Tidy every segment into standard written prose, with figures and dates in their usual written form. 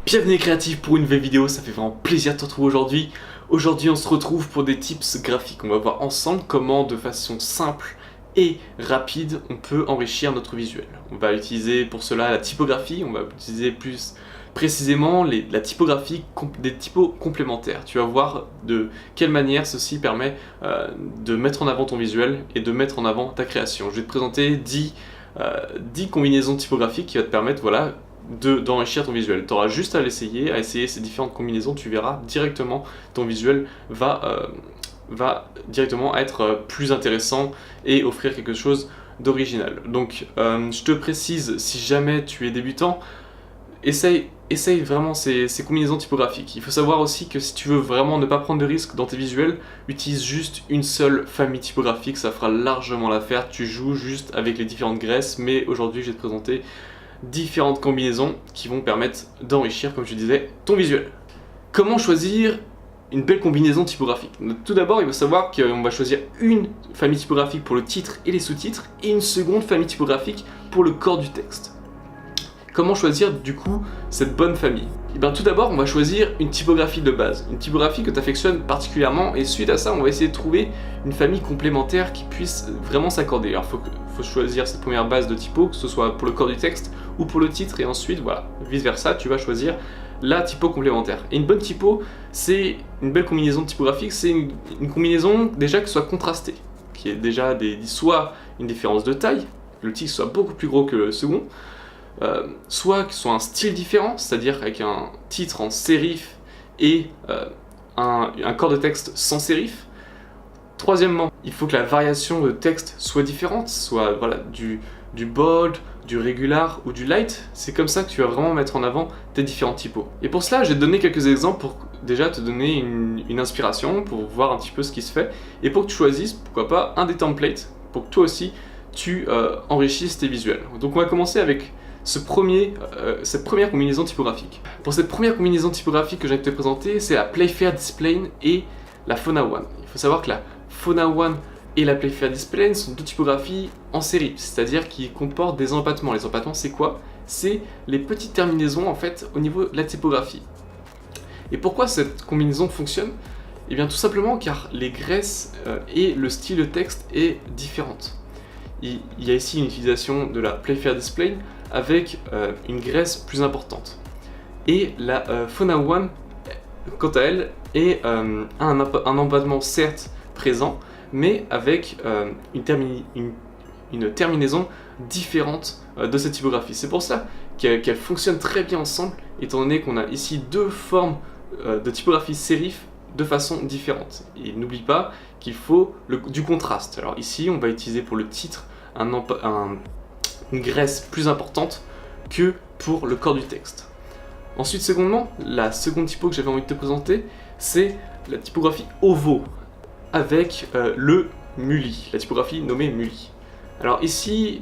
Bienvenue créatif pour une nouvelle vidéo, ça fait vraiment plaisir de te retrouver aujourd'hui. Aujourd'hui on se retrouve pour des tips graphiques. On va voir ensemble comment de façon simple et rapide on peut enrichir notre visuel. On va utiliser pour cela la typographie, on va utiliser plus précisément la typographie des typos complémentaires. Tu vas voir de quelle manière ceci permet de mettre en avant ton visuel et de mettre en avant ta création. Je vais te présenter 10 combinaisons typographiques qui vont te permettre d'enrichir ton visuel. Tu auras juste à l'essayer, à essayer ces différentes combinaisons, tu verras directement ton visuel va directement être plus intéressant et offrir quelque chose d'original. Donc je te précise, si jamais tu es débutant, essaye vraiment ces combinaisons typographiques. Il faut savoir aussi que si tu veux vraiment ne pas prendre de risques dans tes visuels, utilise juste une seule famille typographique, ça fera largement l'affaire. Tu joues juste avec les différentes graisses, mais aujourd'hui je vais te présenter différentes combinaisons qui vont permettre d'enrichir, comme je disais, ton visuel. Comment choisir une belle combinaison typographique? Tout d'abord, il faut savoir qu'on va choisir une famille typographique pour le titre et les sous-titres et une seconde famille typographique pour le corps du texte. Comment choisir du coup cette bonne famille? Et bien tout d'abord, on va choisir une typographie de base, une typographie que tu affectionnes particulièrement, et suite à ça, on va essayer de trouver une famille complémentaire qui puisse vraiment s'accorder. Alors il faut choisir cette première base de typo, que ce soit pour le corps du texte ou pour le titre, et ensuite voilà, vice versa, tu vas choisir la typo complémentaire. Et une bonne typo, c'est une belle combinaison typographique, c'est une combinaison déjà qui soit contrastée, qui ait déjà soit une différence de taille, que le titre soit beaucoup plus gros que le second, soit qu'ils soient un style différent, c'est-à-dire avec un titre en sérif et un corps de texte sans sérif. Troisièmement, il faut que la variation de texte soit différente, soit voilà, du bold, du regular ou du light. C'est comme ça que tu vas vraiment mettre en avant tes différents typos. Et pour cela, je vais te donner quelques exemples pour déjà te donner une inspiration, pour voir un petit peu ce qui se fait, et pour que tu choisisses, pourquoi pas, un des templates, pour que toi aussi tu enrichisses tes visuels. Donc on va commencer avec cette première combinaison typographique. Pour cette première combinaison typographique que j'ai te présenter, c'est la Playfair Displane et la Fauna One. Il faut savoir que la Fauna One et la Playfair Displane sont deux typographies en série, c'est-à-dire qui comportent des empattements. Les empattements, c'est quoi? C'est les petites terminaisons en fait au niveau de la typographie. Et pourquoi cette combinaison fonctionne? Eh bien tout simplement car les graisses et le style de texte est différente. Il y a ici une utilisation de la Playfair Displane avec une graisse plus importante. Et la Fauna One, quant à elle, a un empattement certes présent, mais avec une terminaison différente de cette typographie. C'est pour ça qu'elle fonctionne très bien ensemble, étant donné qu'on a ici deux formes de typographie sérif de façon différente. Et n'oublie pas qu'il faut du contraste. Alors ici, on va utiliser pour le titre une graisse plus importante que pour le corps du texte. Ensuite, secondement, la seconde typo que j'avais envie de te présenter, c'est la typographie OVO avec le Muli, la typographie nommée Muli. Alors ici,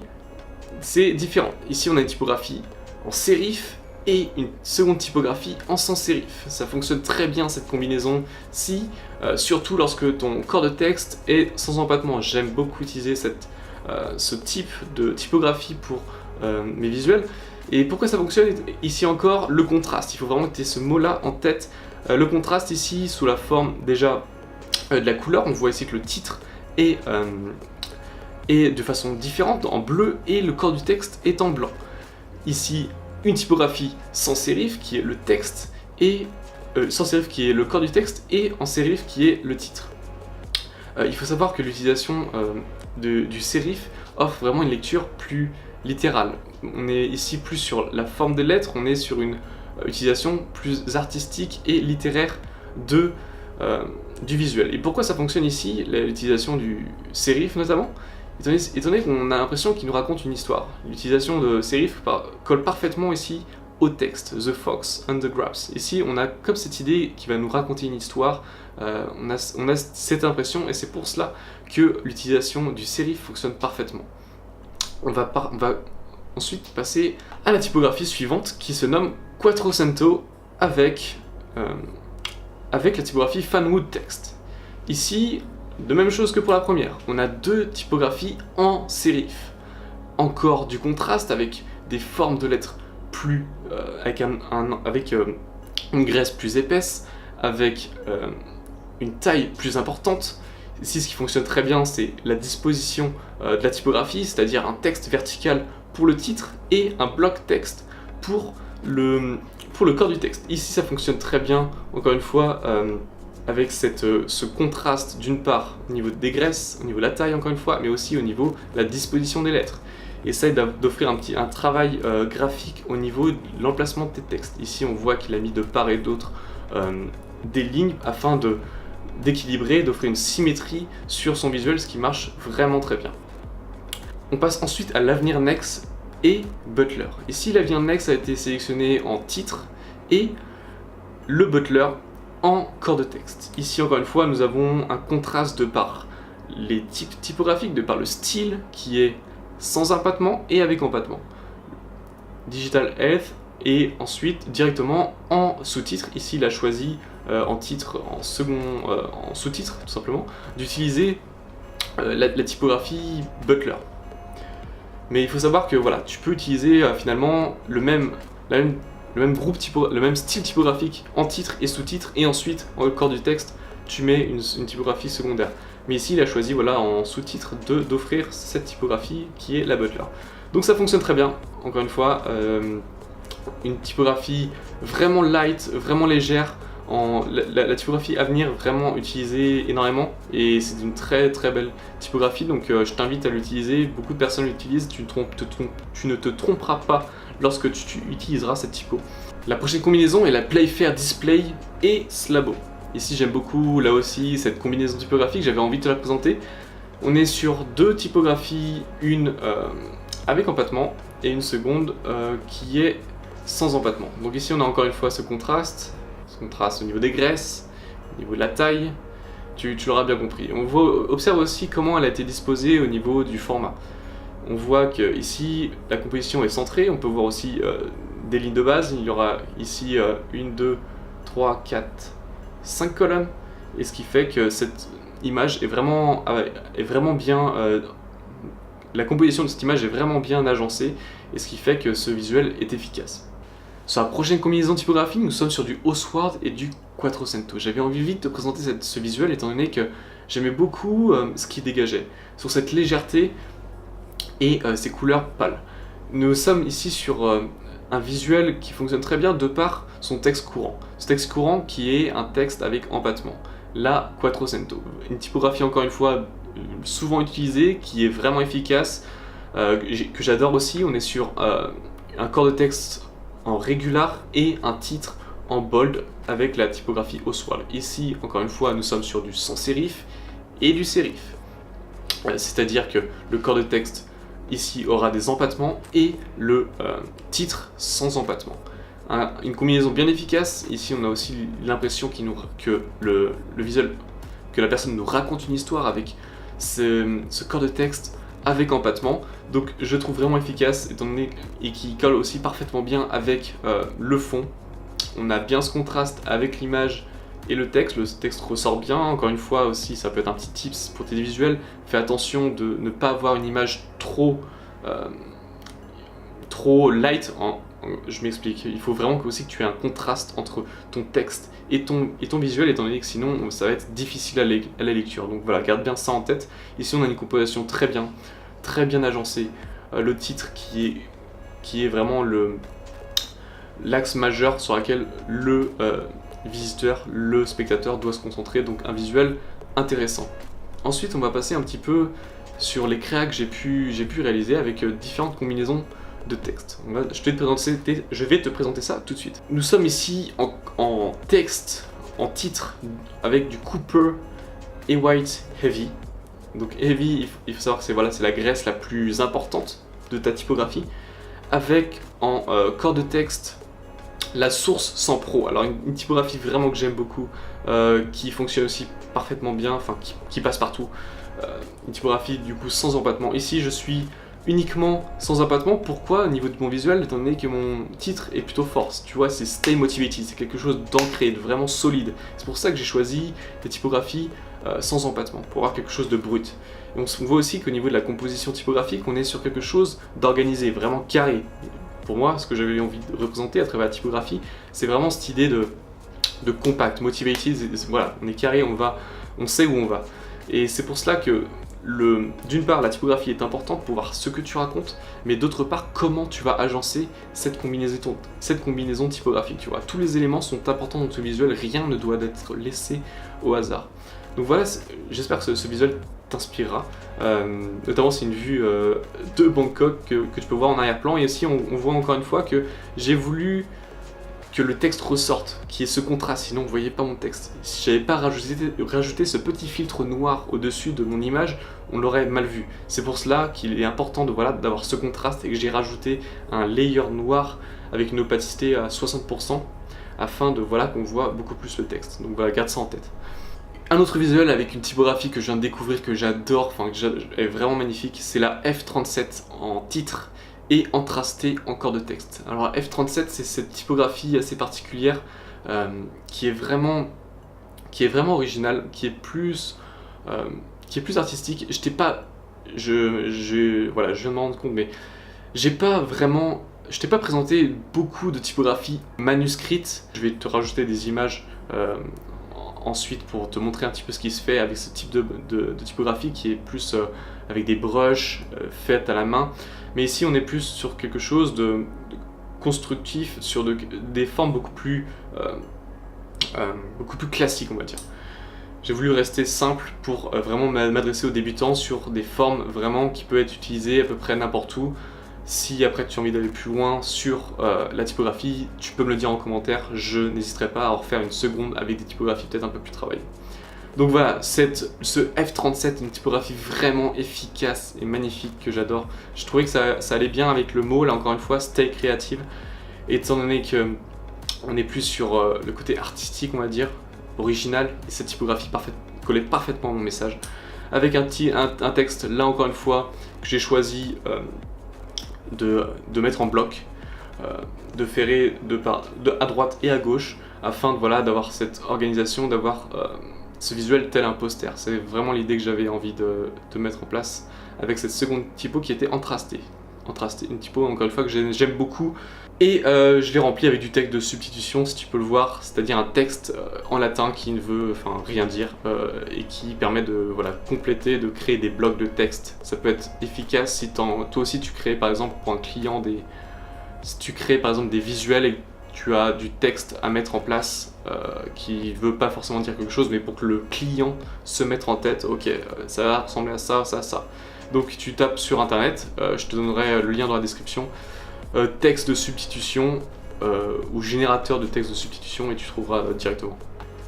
c'est différent. Ici, on a une typographie en sérif et une seconde typographie en sans sérif. Ça fonctionne très bien cette combinaison-ci, surtout lorsque ton corps de texte est sans empattement. J'aime beaucoup utiliser ce type de typographie pour mes visuels. Et pourquoi ça fonctionne? Ici encore, le contraste. Il faut vraiment que tu aies ce mot-là en tête. Le contraste ici, sous la forme déjà de la couleur, on voit ici que le titre est de façon différente, en bleu, et le corps du texte est en blanc. Ici, une typographie sans sérif, qui est le texte, et sans sérif qui est le corps du texte, et en sérif qui est le titre. Il faut savoir que l'utilisation du sérif offre vraiment une lecture plus littérale. On est ici plus sur la forme des lettres, on est sur une utilisation plus artistique et littéraire du visuel. Et pourquoi ça fonctionne ici, l'utilisation du sérif notamment? Étant donné qu'on a l'impression qu'il nous raconte une histoire. L'utilisation de sérif colle parfaitement ici au texte, The Fox and the Grapes. Ici, on a comme cette idée qui va nous raconter une histoire, on a cette impression, et c'est pour cela que l'utilisation du sérif fonctionne parfaitement. On va ensuite passer à la typographie suivante qui se nomme Quattrocento avec la typographie Fanwood Text. Ici, de même chose que pour la première, on a deux typographies en sérif. Encore du contraste avec des formes de lettres plus avec une graisse plus épaisse, avec une taille plus importante. Ici, ce qui fonctionne très bien, c'est la disposition de la typographie, c'est-à-dire un texte vertical pour le titre et un bloc texte pour le corps du texte. Ici, ça fonctionne très bien, encore une fois, avec ce contraste d'une part au niveau des graisses, au niveau de la taille, encore une fois, mais aussi au niveau de la disposition des lettres. Essaye d'offrir un travail graphique au niveau de l'emplacement de tes textes. Ici, on voit qu'il a mis de part et d'autre des lignes afin d'équilibrer, d'offrir une symétrie sur son visuel, ce qui marche vraiment très bien. On passe ensuite à l'avenir Next et Butler. Ici, l'avenir Next a été sélectionné en titre et le Butler en corps de texte. Ici, encore une fois, nous avons un contraste de par les types typographiques, de par le style qui est sans empattement et avec empattement. Digital Health et ensuite directement en sous-titre. Ici, il a choisi en sous-titre tout simplement, d'utiliser la typographie Butler. Mais il faut savoir que voilà, tu peux utiliser finalement le même style typographique en titre et sous-titre, et ensuite en corps du texte, tu mets une typographie secondaire. Mais ici, il a choisi voilà, en sous-titre d'offrir cette typographie qui est la Butler. Donc ça fonctionne très bien, encore une fois, une typographie vraiment light, vraiment légère. La typographie Avenir vraiment utilisée énormément et c'est une très très belle typographie, donc je t'invite à l'utiliser. Beaucoup de personnes l'utilisent, tu ne te tromperas pas lorsque tu utiliseras cette typo. La prochaine combinaison est la Playfair Display et Slabo. Ici j'aime beaucoup là aussi cette combinaison typographique, j'avais envie de te la présenter. On est sur deux typographies, une avec empattement et une seconde qui est sans empattement. Donc ici on a encore une fois ce contraste au niveau des graisses, au niveau de la taille, tu l'auras bien compris. Observe aussi comment elle a été disposée au niveau du format. On voit que ici la composition est centrée, on peut voir aussi des lignes de base, il y aura ici 1, 2, 3, 4, 5 colonnes, et ce qui fait que cette image est vraiment bien, la composition de cette image est vraiment bien agencée, et ce qui fait que ce visuel est efficace. Sur la prochaine combinaison typographique, nous sommes sur du Oswald et du Quattrocento. J'avais envie vite de te présenter ce visuel étant donné que j'aimais beaucoup ce qui dégageait, sur cette légèreté et ces couleurs pâles. Nous sommes ici sur un visuel qui fonctionne très bien de par son texte courant. Ce texte courant qui est un texte avec empattement. La Quattrocento, une typographie encore une fois souvent utilisée, qui est vraiment efficace, que j'adore aussi. On est sur un corps de texte en régular et un titre en bold avec la typographie Oswald. Ici, encore une fois, nous sommes sur du sans sérif et du sérif. C'est-à-dire que le corps de texte ici aura des empattements et le titre sans empattement. Une combinaison bien efficace. Ici, on a aussi l'impression que le visuel, que la personne nous raconte une histoire avec ce corps de texte avec empattement, donc je trouve vraiment efficace étant donné et qui colle aussi parfaitement bien avec le fond. On a bien ce contraste avec l'image et le texte ressort bien. Encore une fois aussi, ça peut être un petit tips pour tes visuels, fais attention de ne pas avoir une image trop light. Je m'explique, il faut vraiment aussi que tu aies un contraste entre ton texte et ton visuel, étant donné que sinon ça va être difficile à la lecture. Donc voilà, garde bien ça en tête. Ici on a une composition très bien agencée. Le titre qui est vraiment l'axe majeur sur lequel le visiteur, le spectateur doit se concentrer, donc un visuel intéressant. Ensuite on va passer un petit peu sur les créas que j'ai pu réaliser avec différentes combinaisons de texte. Je vais te présenter ça tout de suite. Nous sommes ici en texte, en titre, avec du Cooper et White Heavy. Donc Heavy, il faut savoir que c'est la graisse la plus importante de ta typographie, avec en corps de texte la source sans pro. Alors une typographie vraiment que j'aime beaucoup, qui fonctionne aussi parfaitement bien, enfin qui passe partout. Une typographie du coup sans empattement. Ici je suis uniquement sans empattement. Pourquoi? Au niveau de mon visuel, étant donné que mon titre est plutôt force, tu vois, c'est Stay Motivated, c'est quelque chose d'ancré, de vraiment solide. C'est pour ça que j'ai choisi des typographies sans empattement, pour avoir quelque chose de brut. Et on voit aussi qu'au niveau de la composition typographique, on est sur quelque chose d'organisé, vraiment carré, pour moi, ce que j'avais envie de représenter à travers la typographie, c'est vraiment cette idée de compact, motivated, voilà, on est carré, on sait où on va. Et c'est pour cela que d'une part, la typographie est importante pour voir ce que tu racontes, mais d'autre part, comment tu vas agencer cette combinaison typographique. Tu vois, tous les éléments sont importants dans ton visuel, rien ne doit être laissé au hasard. Donc voilà, j'espère que ce visuel t'inspirera. Notamment, c'est une vue de Bangkok que tu peux voir en arrière-plan. Et aussi, on voit encore une fois que j'ai voulu que le texte ressorte, qu'il y ait ce contraste, sinon vous voyez pas mon texte. Si j'avais pas rajouté ce petit filtre noir au-dessus de mon image, on l'aurait mal vu. C'est pour cela qu'il est important d'avoir ce contraste et que j'ai rajouté un layer noir avec une opacité à 60% afin de qu'on voit beaucoup plus le texte. Donc voilà, garde ça en tête. Un autre visuel avec une typographie que je viens de découvrir, que j'adore, est vraiment magnifique, c'est la F37 en titre et contrasté en corps de texte. Alors F37, c'est cette typographie assez particulière qui est vraiment originale, qui est plus artistique. Je viens de me rendre compte, mais je t'ai pas présenté beaucoup de typographies manuscrites. Je vais te rajouter des images ensuite pour te montrer un petit peu ce qui se fait avec ce type de typographie qui est plus avec des brushes faites à la main. Mais ici on est plus sur quelque chose de constructif, sur des formes beaucoup plus classiques, on va dire. J'ai voulu rester simple pour vraiment m'adresser aux débutants sur des formes vraiment qui peuvent être utilisées à peu près n'importe où. Si après tu as envie d'aller plus loin sur la typographie, tu peux me le dire en commentaire, je n'hésiterai pas à en refaire une seconde avec des typographies peut-être un peu plus travaillées. Donc voilà, ce F37, une typographie vraiment efficace et magnifique que j'adore. Je trouvais que ça allait bien avec le mot, là encore une fois, stay creative. Étant donné qu'on est plus sur le côté artistique, on va dire, original, et cette typographie collait parfaitement à mon message. Avec un texte, là encore une fois, que j'ai choisi de mettre en bloc, de ferrer à droite et à gauche, afin d'avoir cette organisation, d'avoir ce visuel tel un poster. C'est vraiment l'idée que j'avais envie de mettre en place avec cette seconde typo qui était contrastée. Une typo encore une fois que j'aime beaucoup. Et je l'ai rempli avec du texte de substitution, si tu peux le voir, c'est-à-dire un texte en latin qui ne veut rien dire et qui permet de compléter, de créer des blocs de texte. Ça peut être efficace si toi aussi tu crées par exemple pour un client si tu crées par exemple des visuels et que tu as du texte à mettre en place qui veut pas forcément dire quelque chose, mais pour que le client se mette en tête, ok, ça va ressembler à ça, ça, ça. Donc tu tapes sur internet, je te donnerai le lien dans la description, texte de substitution ou générateur de texte de substitution et tu trouveras directement.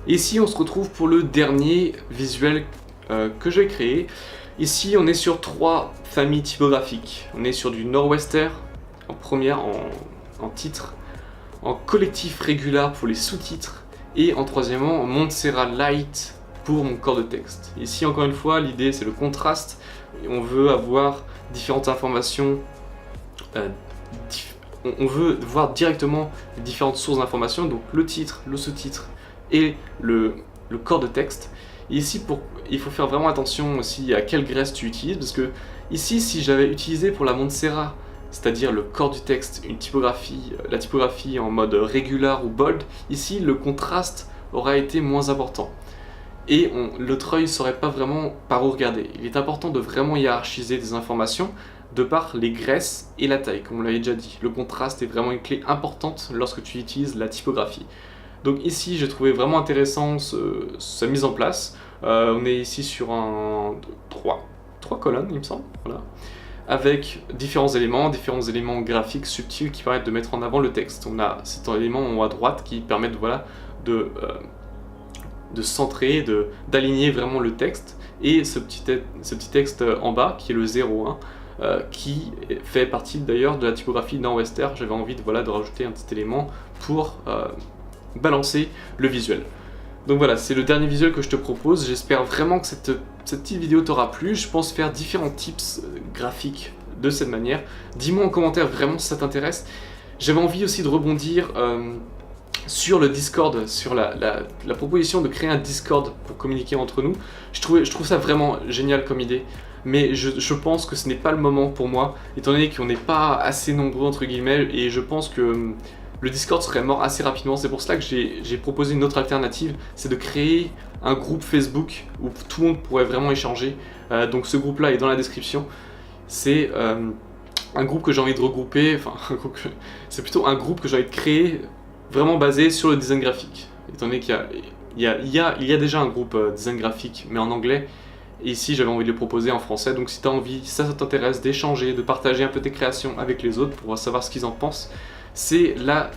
Ici on se retrouve pour le dernier visuel que j'ai créé. Ici on est sur 3 familles typographiques. On est sur du Norwester en première en titre, en collectif Regular pour les sous-titres et en troisièmement Montserrat Light pour mon corps de texte. Ici encore une fois l'idée c'est le contraste, on veut avoir différentes informations, on veut voir directement les différentes sources d'informations, donc le titre, le sous-titre et le corps de texte. Et ici il faut faire vraiment attention aussi à quelle graisse tu utilises, parce que ici si j'avais utilisé pour la Montserrat, c'est-à-dire le corps du texte, la typographie en mode regular ou bold, ici le contraste aurait été moins important. Et l'autre œil ne saurait pas vraiment par où regarder. Il est important de vraiment hiérarchiser des informations de par les graisses et la taille, comme on l'avait déjà dit. Le contraste est vraiment une clé importante lorsque tu utilises la typographie. Donc ici, j'ai trouvé vraiment intéressant sa mise en place. On est ici sur trois colonnes, il me semble, voilà, avec différents éléments graphiques subtils qui permettent de mettre en avant le texte. On a cet élément en haut à droite qui permet de centrer, d'aligner vraiment le texte, et ce petit texte en bas qui est le 01, qui fait partie d'ailleurs de la typographie Norwester. J'avais envie de rajouter un petit élément pour balancer le visuel. Donc voilà, c'est le dernier visuel que je te propose. J'espère vraiment que cette petite vidéo t'aura plu. Je pense faire différents tips graphiques de cette manière. Dis-moi en commentaire vraiment si ça t'intéresse. J'avais envie aussi de rebondir sur le Discord, sur la proposition de créer un Discord pour communiquer entre nous. Je trouve ça vraiment génial comme idée. mais je pense que ce n'est pas le moment pour moi, étant donné qu'on n'est pas assez nombreux entre guillemets, et je pense que le Discord serait mort assez rapidement. C'est pour cela que j'ai proposé une autre alternative, c'est de créer un groupe Facebook où tout le monde pourrait vraiment échanger. Donc ce groupe là est dans la description. C'est un groupe que j'ai envie de regrouper, enfin c'est plutôt un groupe que j'ai envie de créer vraiment basé sur le design graphique, étant donné qu'il y a déjà un groupe design graphique mais en anglais, et ici j'avais envie de le proposer en français. Donc si tu as envie, si ça t'intéresse, d'échanger, de partager un peu tes créations avec les autres pour savoir ce qu'ils en pensent, c'est là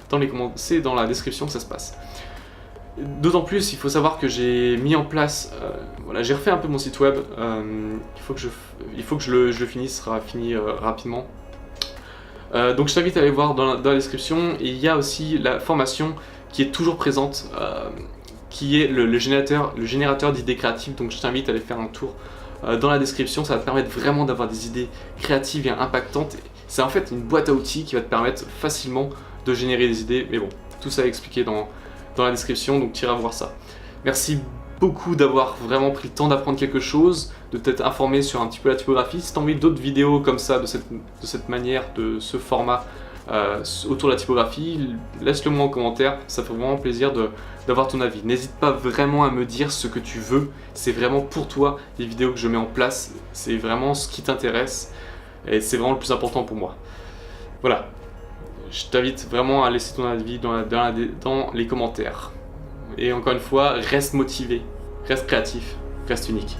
c'est dans la description que ça se passe. D'autant plus, il faut savoir que j'ai mis en place, voilà, j'ai refait un peu mon site web, il faut que je le finisse, ce sera fini rapidement. Donc je t'invite à aller voir dans la description, et il y a aussi la formation qui est toujours présente, qui est le générateur d'idées créatives. Donc je t'invite à aller faire un tour dans la description, ça va te permettre vraiment d'avoir des idées créatives et impactantes. C'est en fait une boîte à outils qui va te permettre facilement de générer des idées, mais bon, tout ça est expliqué dans la description, donc tu iras voir ça. Merci beaucoup d'avoir vraiment pris le temps d'apprendre quelque chose, de t'être informé sur un petit peu la typographie. Si tu as envie d'autres vidéos comme ça, de cette manière, de ce format autour de la typographie, laisse-le moi en commentaire, ça fait vraiment plaisir d'avoir ton avis. N'hésite pas vraiment à me dire ce que tu veux, c'est vraiment pour toi les vidéos que je mets en place, c'est vraiment ce qui t'intéresse, et c'est vraiment le plus important pour moi. Voilà, je t'invite vraiment à laisser ton avis dans les commentaires. Et encore une fois, reste motivé, reste créatif, reste unique.